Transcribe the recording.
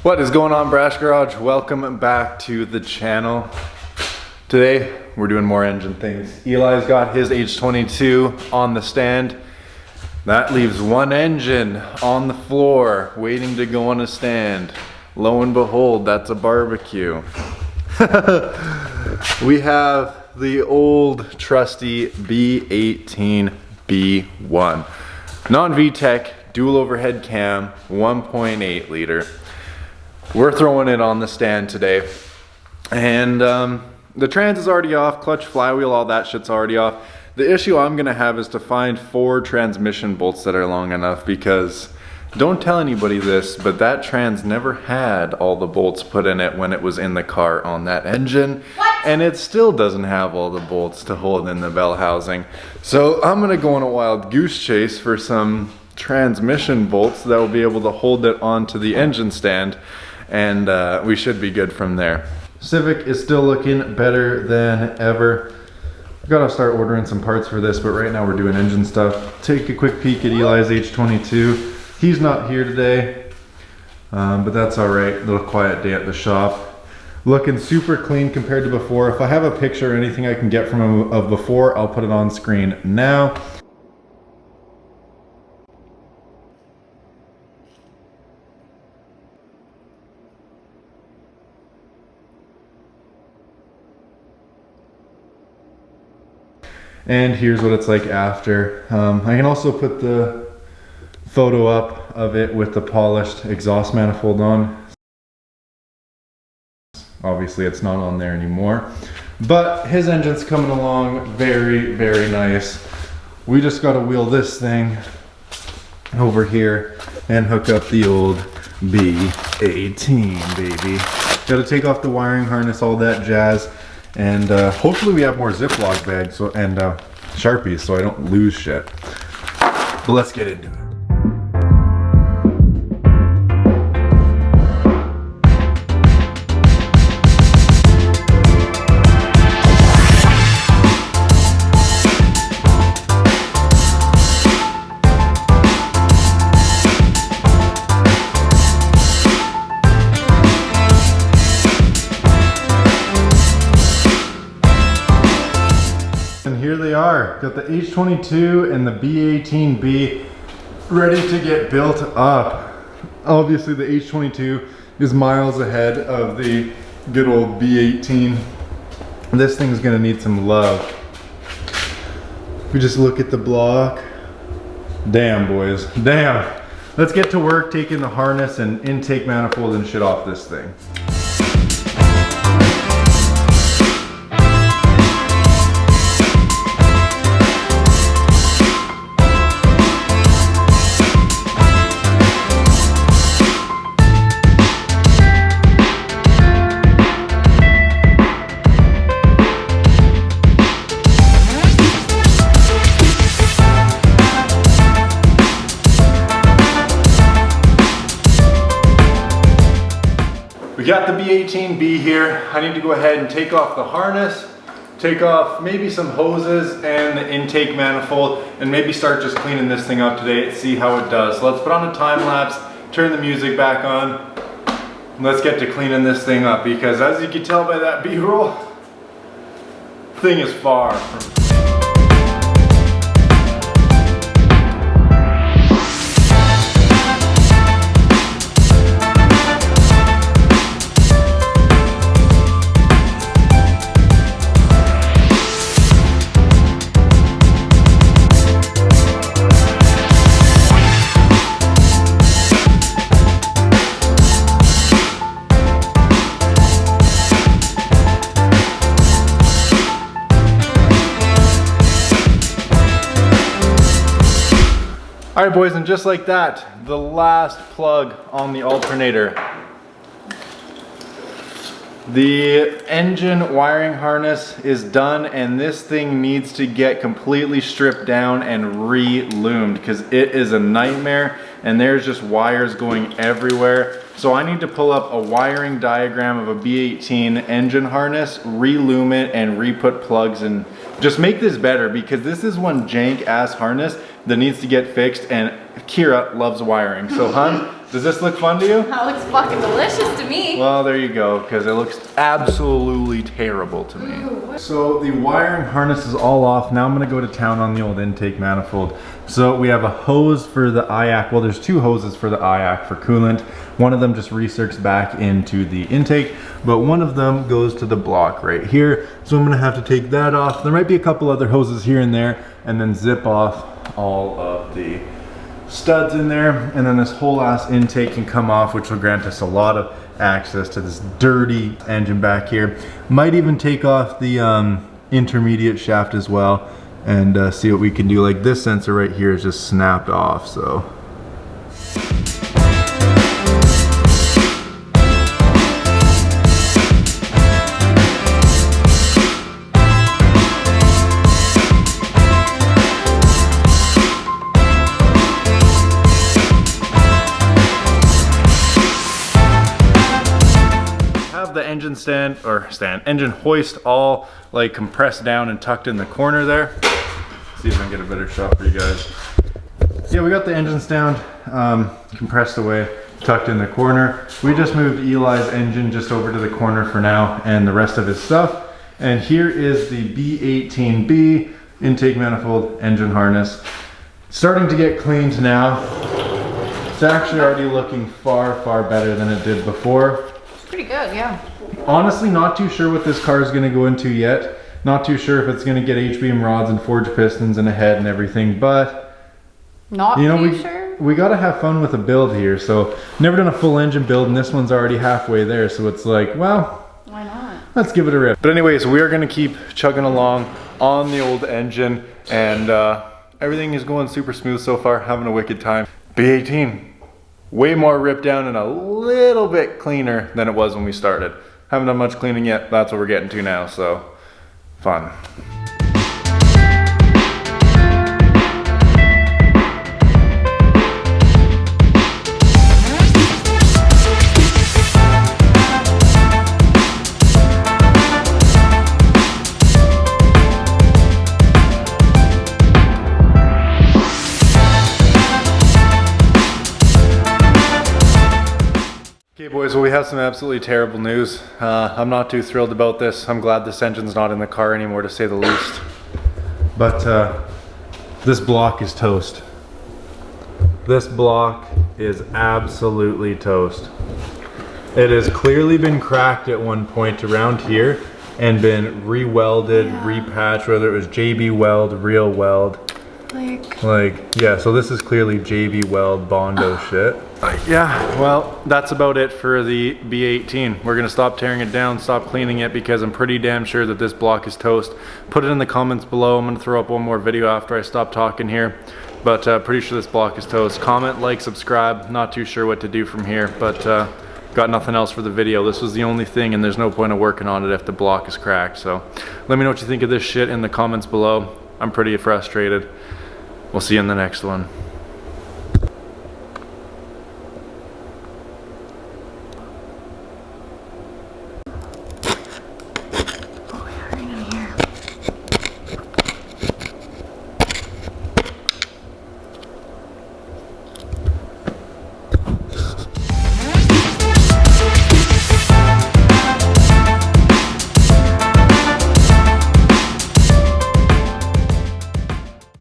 What is going on, Brash Garage? Welcome back to the channel. Today we're doing more engine things. Eli's got his H22 on the stand. That leaves one engine on the floor waiting to go on a stand. Lo and behold, that's a barbecue. We have the old trusty B18 B1. Non-VTEC, dual overhead cam, 1.8 liter. We're throwing it on the stand today. And the trans is already off, clutch, flywheel, all that shit's already off. The issue I'm gonna have is to find 4 transmission bolts that are long enough, because don't tell anybody this, but that trans never had all the bolts put in it when it was in the car on that engine. What? And it still doesn't have all the bolts to hold in the bell housing. So I'm gonna go on a wild goose chase for some transmission bolts that will be able to hold it onto the engine stand, and we should be good from there. Civic is still looking better than ever. Gotta start ordering some parts for this, but right now we're doing engine stuff. Take a quick peek at Eli's H22. He's not here today, but that's all right. A little quiet day at the shop. Looking super clean compared to before. If I have a picture or anything I can get from him of before, I'll put it on screen now. And here's what it's like after. I can also put the photo up of it with the polished exhaust manifold on. Obviously it's not on there anymore, but his engine's coming along very, very nice. We just got to wheel this thing over here and hook up the old B18, baby. Got to take off the wiring harness, all that jazz. And hopefully we have more Ziploc bags and Sharpies so I don't lose shit. But let's get into it. Here they are, got the H22 and the B18B ready to get built up. Obviously the H22 is miles ahead of the good old B18. This thing's gonna need some love. We just look at the block. Damn, boys, damn. Let's get to work taking the harness and intake manifold and shit off this thing. We got the B18B here. I need to go ahead and take off the harness, take off maybe some hoses and the intake manifold, and maybe start just cleaning this thing up today and see how it does. So let's put on a time lapse, turn the music back on, and let's get to cleaning this thing up, because as you can tell by that B-roll, thing is far from All right, boys, and just like that, the last plug on the alternator. The engine wiring harness is done, and this thing needs to get completely stripped down and re-loomed, because it is a nightmare and there's just wires going everywhere. So I need to pull up a wiring diagram of a B18 engine harness, re-loom it, and re-put plugs, and just make this better, because this is one jank ass harness that needs to get fixed, and Kira loves wiring. So hun, Does this look fun to you? That looks fucking delicious to me. Well, there you go, because it looks absolutely terrible to me. Ooh. So the wiring harness is all off. Now I'm gonna go to town on the old intake manifold. So we have a hose for the IAC. Well, there's two hoses for the IAC for coolant. One of them just recircs back into the intake, but one of them goes to the block right here. So I'm gonna have to take that off. There might be a couple other hoses here and there, and then zip off all of the studs in there, and then this whole ass intake can come off, which will grant us a lot of access to this dirty engine back here. Might even take off the intermediate shaft as well and see what we can do. Like this sensor right here is just snapped off, so. The engine hoist all like compressed down and tucked in the corner there. See if I can get a better shot for you guys. Yeah, we got the engine stand compressed away, tucked in the corner. We just moved Eli's engine just over to the corner for now and the rest of his stuff. And here is the B18B intake manifold engine harness. Starting to get cleaned now. It's actually already looking far, far better than it did before. Pretty good, yeah. Honestly, not too sure what this car is going to go into yet. Not too sure if it's going to get H-beam rods and forged pistons and a head and everything, but not you know, sure. We got to have fun with a build here. So never done a full engine build, and this one's already halfway there. So it's like, well, why not? Let's give it a rip. But anyways, we are going to keep chugging along on the old engine, and everything is going super smooth so far. Having a wicked time. B18. Way more ripped down and a little bit cleaner than it was when we started. Haven't done much cleaning yet. That's what we're getting to now, so fun. Okay boys, well we have some absolutely terrible news. I'm not too thrilled about this. I'm glad this engine's not in the car anymore, to say the least. But this block is toast. This block is absolutely toast. It has clearly been cracked at one point around here and been re-welded, repatched, whether it was JB weld, real weld. Like, yeah, so this is clearly JB weld Bondo shit. Yeah, well, that's about it for the B18. We're gonna stop tearing it down, stop cleaning it, because I'm pretty damn sure that this block is toast. Put it in the comments below. I'm gonna throw up one more video after I stop talking here, but pretty sure this block is toast. Comment, like, subscribe. Not too sure what to do from here, but got nothing else for the video. This was the only thing, and there's no point of working on it if the block is cracked. So let me know what you think of this shit in the comments below. I'm pretty frustrated. We'll see you in the next one.